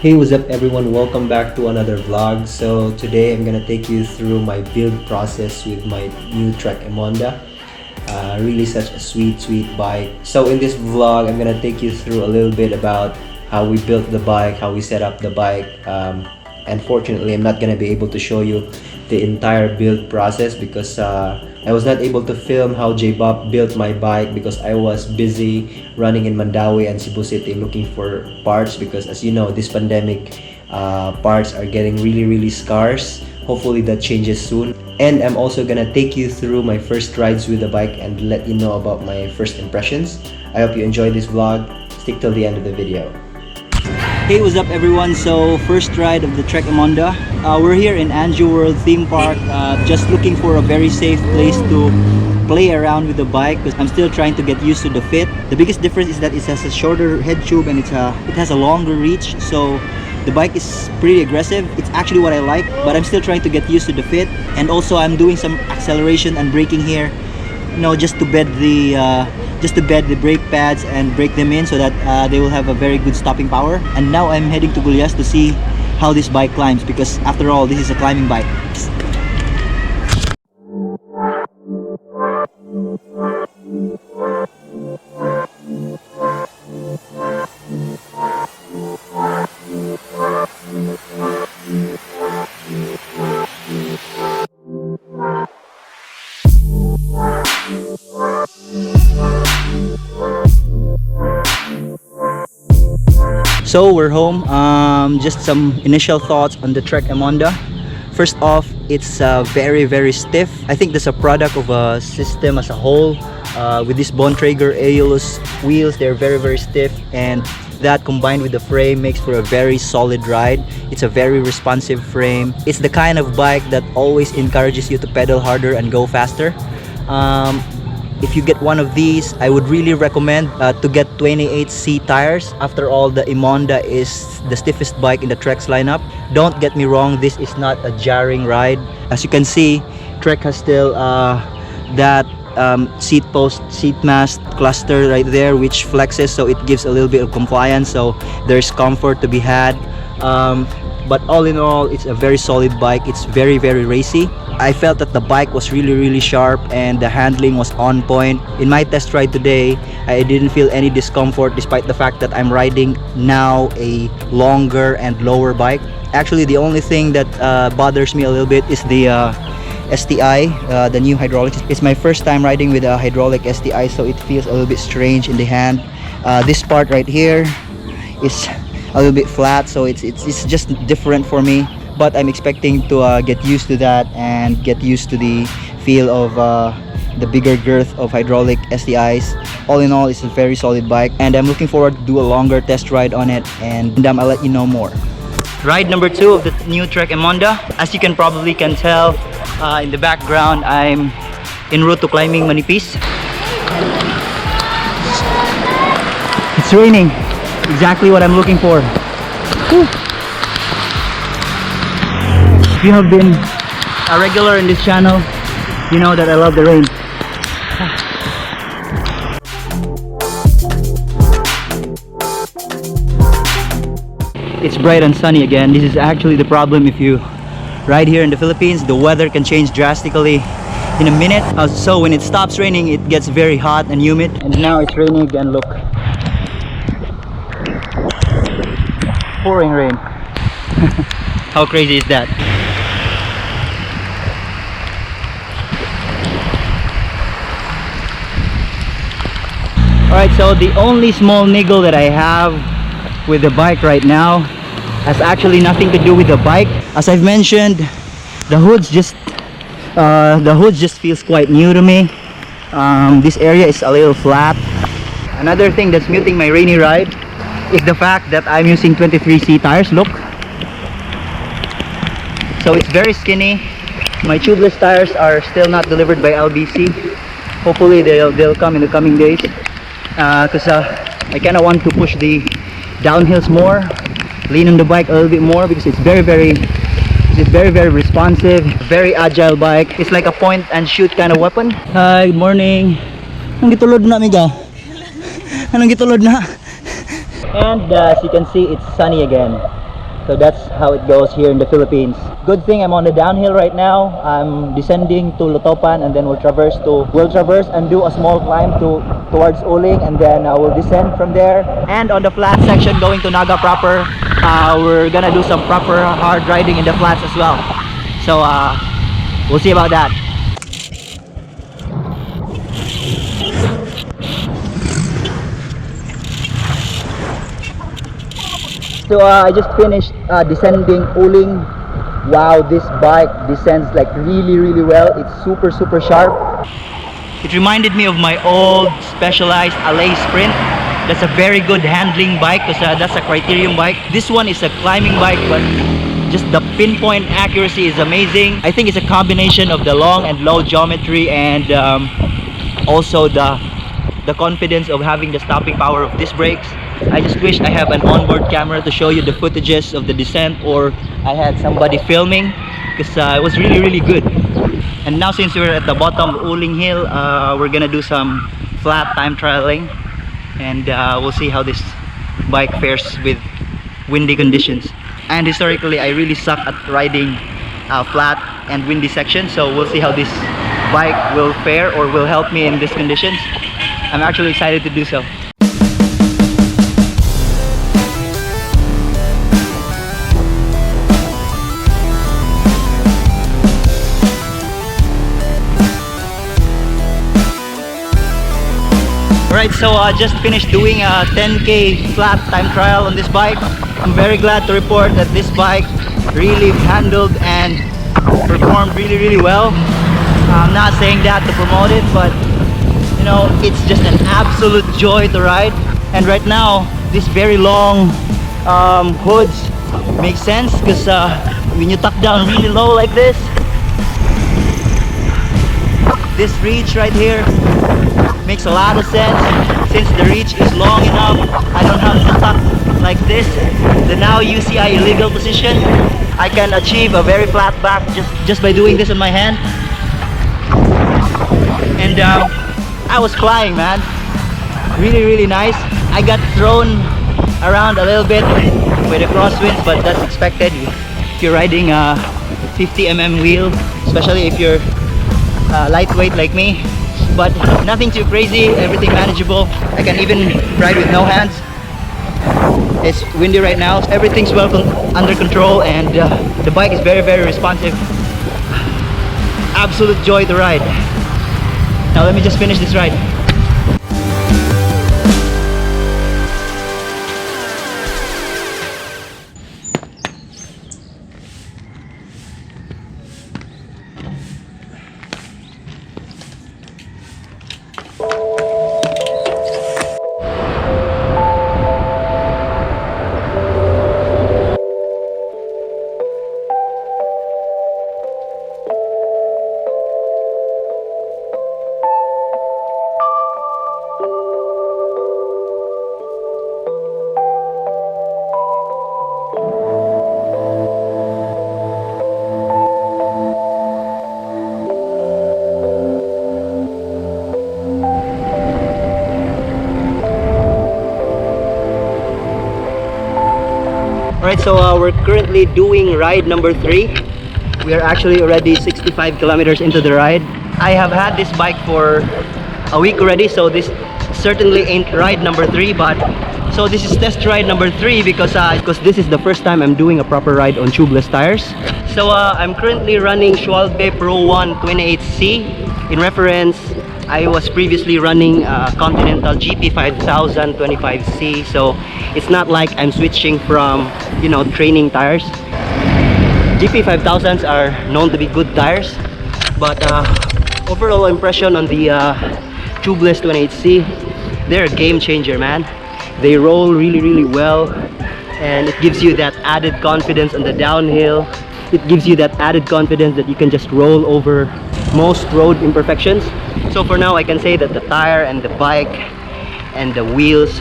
Hey, what's up everyone, welcome back to another vlog. So today I'm gonna take you through my build process with my new Trek Emonda. Really such a sweet bike. So in this vlog I'm gonna take you through a little bit about how we built the bike, how we set up the bike. Unfortunately I'm not gonna be able to show you the entire build process because I was not able to film how J-Bob built my bike because I was busy running in Mandawi and Cebu City looking for parts, because as you know, this pandemic, parts are getting really scarce. Hopefully that changes soon. And I'm also gonna take you through my first rides with the bike and let you know about my first impressions. I hope you enjoy this vlog. Stick till the end of the video. Hey, what's up everyone? So first ride of the Trek Emonda. We're here in Anju World Theme Park, just looking for a very safe place to play around with the bike because I'm still trying to get used to the fit. The biggest difference is that it has a shorter head tube and it has a longer reach, so the bike is pretty aggressive. It's actually what I like, but I'm still trying to get used to the fit. And also I'm doing some acceleration and braking here, you know, just to bed the brake pads and break them in so that they will have a very good stopping power. And now I'm heading to Gulyas to see how this bike climbs, because after all this is a climbing bike. So we're home. Just some initial thoughts on the Trek Emonda. First off, it's very stiff. I think that's a product of a system as a whole. With these Bontrager Aeolus wheels, they're very stiff, and that combined with the frame makes for a very solid ride. It's a very responsive frame. It's the kind of bike that always encourages you to pedal harder and go faster. If you get one of these, I would really recommend to get 28C tires. After all, the Emonda is the stiffest bike in the Trek's lineup. Don't get me wrong, this is not a jarring ride. As you can see, Trek has still that seat post, seat mast cluster right there, which flexes, so it gives a little bit of compliance, so there's comfort to be had. But all in all, it's a very solid bike. It's very racy. I felt that the bike was really sharp and the handling was on point. In my test ride today, I didn't feel any discomfort despite the fact that I'm riding now a longer and lower bike. Actually, the only thing that bothers me a little bit is the STI, the new hydraulics. It's my first time riding with a hydraulic STI, so it feels a little bit strange in the hand. This part right here is a little bit flat, so it's just different for me, but I'm expecting to get used to that and get used to the feel of the bigger girth of hydraulic STIs. All in all, it's a very solid bike, and I'm looking forward to do a longer test ride on it, and I'll let you know more. Ride number 2 of the new Trek Emonda. As you can probably tell in the background, I'm en route to climbing Manipis. It's raining. Exactly what I'm looking for. Whew. If you have been a regular in this channel, you know that I love the rain. It's bright and sunny again. This is actually the problem if you ride here in the Philippines. The weather can change drastically in a minute. So when it stops raining, it gets very hot and humid. And now it's raining again, look. Pouring rain. How crazy is that? Alright, so the only small niggle that I have with the bike right now has actually nothing to do with the bike. As I've mentioned, the hood just feels quite new to me. This area is a little flat. Another thing that's muting my rainy ride is the fact that I'm using 23C tires. Look, so it's very skinny. My tubeless tires are still not delivered by LBC. Hopefully they'll come in the coming days, because I kind of want to push the downhills more, lean on the bike a little bit more, because it's very responsive, very agile bike. It's like a point and shoot kind of weapon. Hi, good morning. Anong gitulod na, amiga? Anong gitulod na? And as you can see, it's sunny again. So that's how it goes here in the Philippines. Good thing I'm on the downhill right now. I'm descending to Lutopan, and then we'll traverse and do a small climb towards Uling, and then we'll descend from there. And on the flat section going to Naga proper, we're gonna do some proper hard riding in the flats as well. So we'll see about that. So I just finished descending Uling. Wow, this bike descends like really well. It's super sharp. It reminded me of my old Specialized Alley Sprint. That's a very good handling bike because that's a criterium bike. This one is a climbing bike, but just the pinpoint accuracy is amazing. I think it's a combination of the long and low geometry, and also the confidence of having the stopping power of disc brakes. I just wish I have an onboard camera to show you the footages of the descent, or I had somebody filming, because it was really good. And now since we're at the bottom of Uling Hill, we're gonna do some flat time trialing, and we'll see how this bike fares with windy conditions. And historically I really suck at riding flat and windy sections, so we'll see how this bike will fare or will help me in these conditions. I'm actually excited to do so. Alright, so I just finished doing a 10K flat time trial on this bike. I'm very glad to report that this bike really handled and performed really well. I'm not saying that to promote it, but you know, it's just an absolute joy to ride. And right now, these very long hoods make sense, because when you tuck down really low like this reach right here makes a lot of sense. Since the reach is long enough, I don't have to tuck like this, the now UCI illegal position. I can achieve a very flat back just by doing this in my hand. And I was flying, man. Really nice. I got thrown around a little bit with the crosswinds, but that's expected if you're riding a 50mm wheel, especially if you're lightweight like me. But nothing too crazy, everything manageable. I can even ride with no hands. It's windy right now, so everything's well under control, and the bike is very responsive. Absolute joy to ride. Now let me just finish this ride. Alright, so we're currently doing ride number 3. We are actually already 65 kilometers into the ride. I have had this bike for a week already, so this certainly ain't ride number 3, but so this is test ride number 3 because this is the first time I'm doing a proper ride on tubeless tires. So I'm currently running Schwalbe Pro 1 28C. In reference, I was previously running Continental GP 5000 25C, so it's not like I'm switching from, you know, training tires. GP 5000s are known to be good tires, but overall impression on the Tubeless 28C, they're a game changer, man. They roll really well, and it gives you that added confidence on the downhill. It gives you that added confidence that you can just roll over most road imperfections. So for now I can say that the tire and the bike and the wheels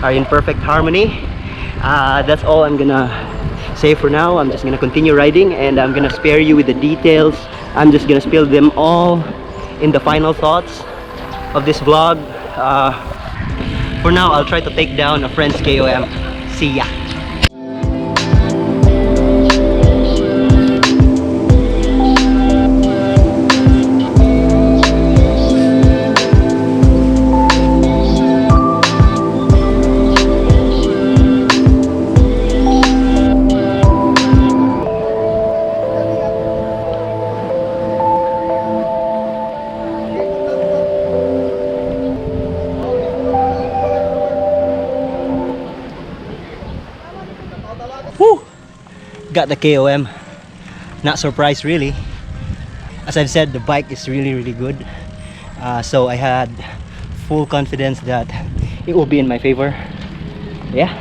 are in perfect harmony. That's all I'm gonna say for now. I'm just gonna continue riding, and I'm gonna spare you with the details. I'm just gonna spill them all in the final thoughts of this vlog. For now, I'll try to take down a friend's KOM. See ya! Woo! Got the KOM. Not surprised really. As I've said, the bike is really good. So I had full confidence that it will be in my favor. Yeah,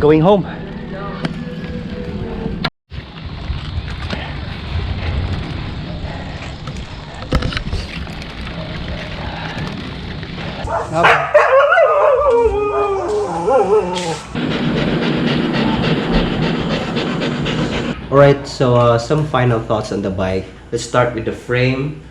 going home. Alright, so some final thoughts on the bike. Let's start with the frame.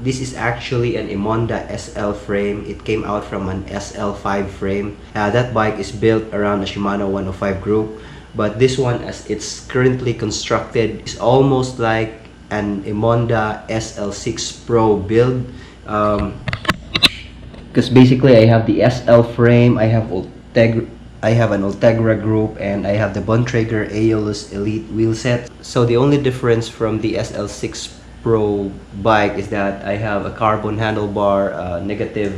This is actually an Emonda SL frame. It came out from an SL5 frame. That bike is built around the Shimano 105 group, but this one, as it's currently constructed, is almost like an Emonda SL6 Pro build. Because basically I have the SL frame, I have an Ultegra group, and I have the Bontrager Aeolus Elite wheel set. So the only difference from the SL6 Pro bike is that I have a carbon handlebar, negative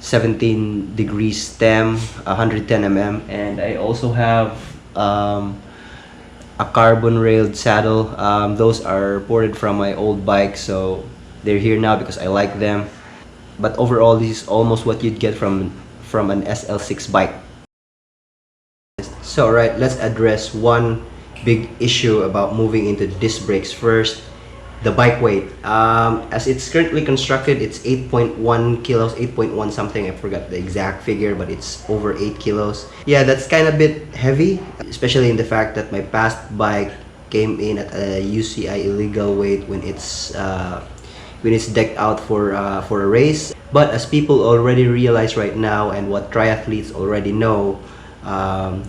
17 degrees stem, 110 mm, and I also have a carbon railed saddle. Those are ported from my old bike, so they're here now because I like them. But overall, this is almost what you'd get from an SL6 bike. So alright, let's address one big issue about moving into disc brakes first. The bike weight. As it's currently constructed, it's 8.1 kilos, 8.1 something, I forgot the exact figure, but it's over 8 kilos. Yeah, that's kind of a bit heavy, especially in the fact that my past bike came in at a UCI illegal weight when it's decked out for a race. But as people already realize right now, and what triathletes already know,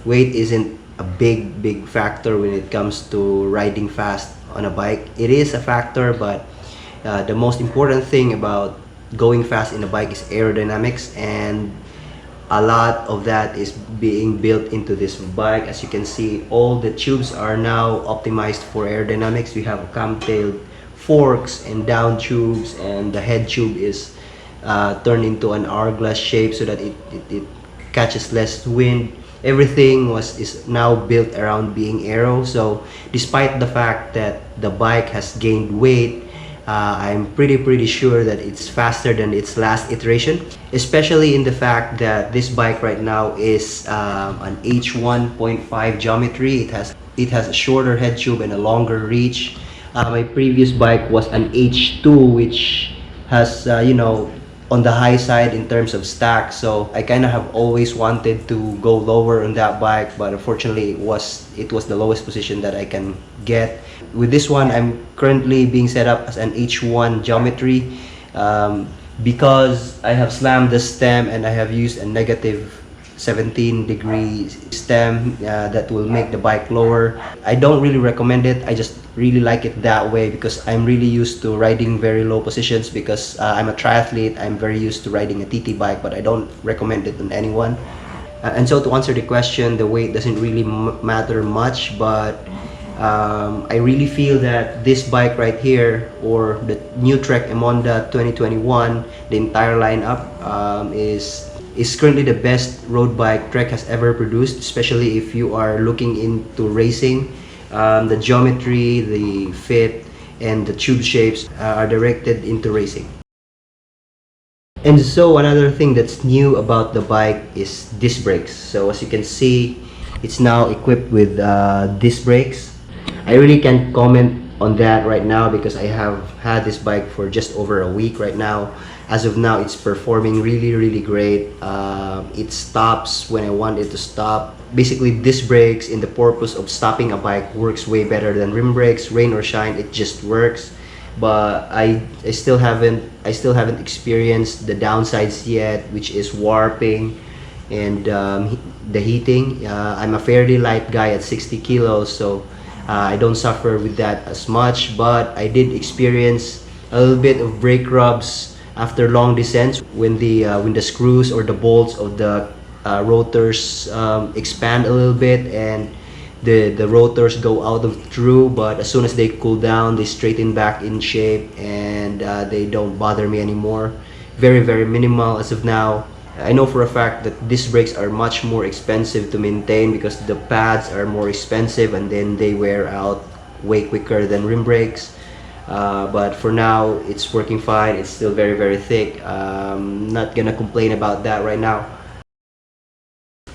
weight isn't a big factor when it comes to riding fast on a bike. It is a factor, but the most important thing about going fast in a bike is aerodynamics, and a lot of that is being built into this bike. As you can see, all the tubes are now optimized for aerodynamics. We have cam-tailed forks and down tubes, and the head tube is turned into an hourglass shape so that it catches less wind. Everything is now built around being aero. So despite the fact that the bike has gained weight, I'm pretty sure that it's faster than its last iteration, especially in the fact that this bike right now is an H1.5 geometry. It has a shorter head tube and a longer reach. My previous bike was an H2, which has on the high side in terms of stack. So I kind of have always wanted to go lower on that bike, but unfortunately it was the lowest position that I can get. With this one, I'm currently being set up as an H1 geometry because I have slammed the stem and I have used a negative 17 degree stem that will make the bike lower. I don't really recommend it. I just really like it that way because I'm really used to riding very low positions because I'm a triathlete. I'm very used to riding a TT bike, but I don't recommend it on anyone. And so to answer the question, the weight doesn't really matter much, but I really feel that this bike right here, or the new Trek Emonda 2021, the entire lineup is currently the best road bike Trek has ever produced, especially if you are looking into racing. The geometry, the fit, and the tube shapes are directed into racing. And so another thing that's new about the bike is disc brakes. So as you can see, it's now equipped with disc brakes. I really can't comment on that right now because I have had this bike for just over a week right now. As of now, it's performing really great. It stops when I want it to stop. Basically, disc brakes in the purpose of stopping a bike works way better than rim brakes. Rain or shine, it just works. But I still haven't experienced the downsides yet, which is warping and the heating. I'm a fairly light guy at 60 kilos, so I don't suffer with that as much. But I did experience a little bit of brake rubs after long descents when the screws or the bolts of the rotors expand a little bit and the rotors go out of true, but as soon as they cool down, they straighten back in shape and they don't bother me anymore. Very minimal as of now. I know for a fact that disc brakes are much more expensive to maintain because the pads are more expensive and then they wear out way quicker than rim brakes. But for now, it's working fine. It's still very, very thick. Not gonna complain about that right now.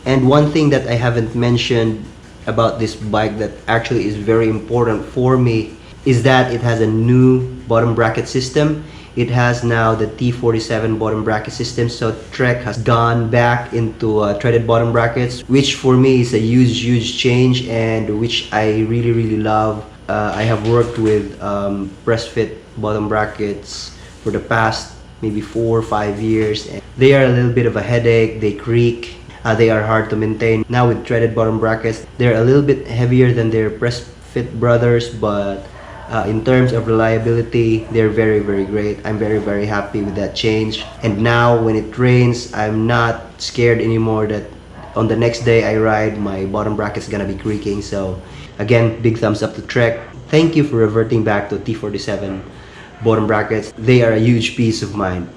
And one thing that I haven't mentioned about this bike that actually is very important for me is that it has a new bottom bracket system. It has now the T47 bottom bracket system, so Trek has gone back into threaded bottom brackets, which for me is a huge change and which I really love. I have worked with press fit bottom brackets for the past maybe 4 or 5 years, and they are a little bit of a headache. They creak. They are hard to maintain. Now with threaded bottom brackets, they're a little bit heavier than their press fit brothers, but in terms of reliability, they're very great. I'm very happy with that change. And now when it rains, I'm not scared anymore that on the next day I ride, my bottom bracket's gonna be creaking. So again, big thumbs up to Trek. Thank you for reverting back to T47 bottom brackets. They are a huge peace of mind.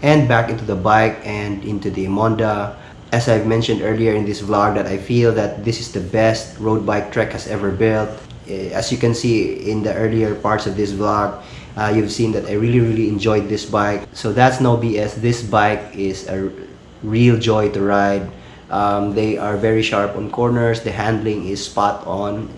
And back into the bike and into the Emonda. As I've mentioned earlier in this vlog, that I feel that this is the best road bike Trek has ever built. As you can see in the earlier parts of this vlog, you've seen that I really enjoyed this bike. So that's no BS. This bike is a real joy to ride. They are very sharp on corners. The handling is spot on.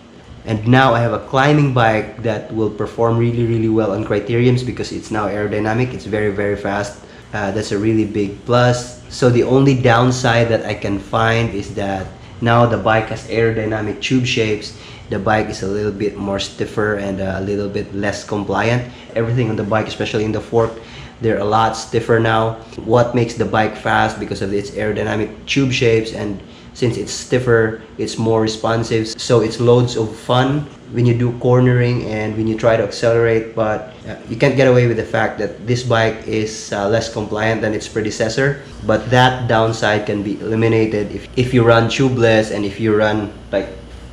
And now I have a climbing bike that will perform really well on criteriums because it's now aerodynamic. It's very fast. That's a really big plus. So the only downside that I can find is that now the bike has aerodynamic tube shapes. The bike is a little bit more stiffer and a little bit less compliant. Everything on the bike, especially in the fork, they're a lot stiffer now. What makes the bike fast because of its aerodynamic tube shapes, and since it's stiffer, it's more responsive. So it's loads of fun when you do cornering and when you try to accelerate, but you can't get away with the fact that this bike is less compliant than its predecessor. But that downside can be eliminated if you run tubeless and if you run, like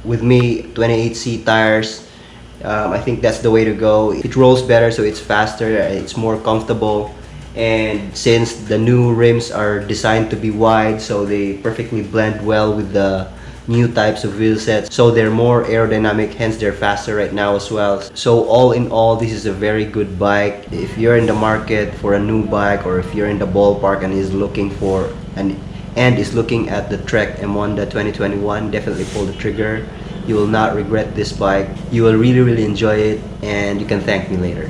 with me, 28C tires. I think that's the way to go. It rolls better, so it's faster, it's more comfortable. And since the new rims are designed to be wide, so they perfectly blend well with the new types of wheel sets, so they're more aerodynamic, hence they're faster right now as well. So all in all, this is a very good bike. If you're in the market for a new bike, or if you're in the ballpark and is looking for and is looking at the Trek Emonda 2021, definitely pull the trigger. You will not regret this bike. You will really enjoy it, and you can thank me later.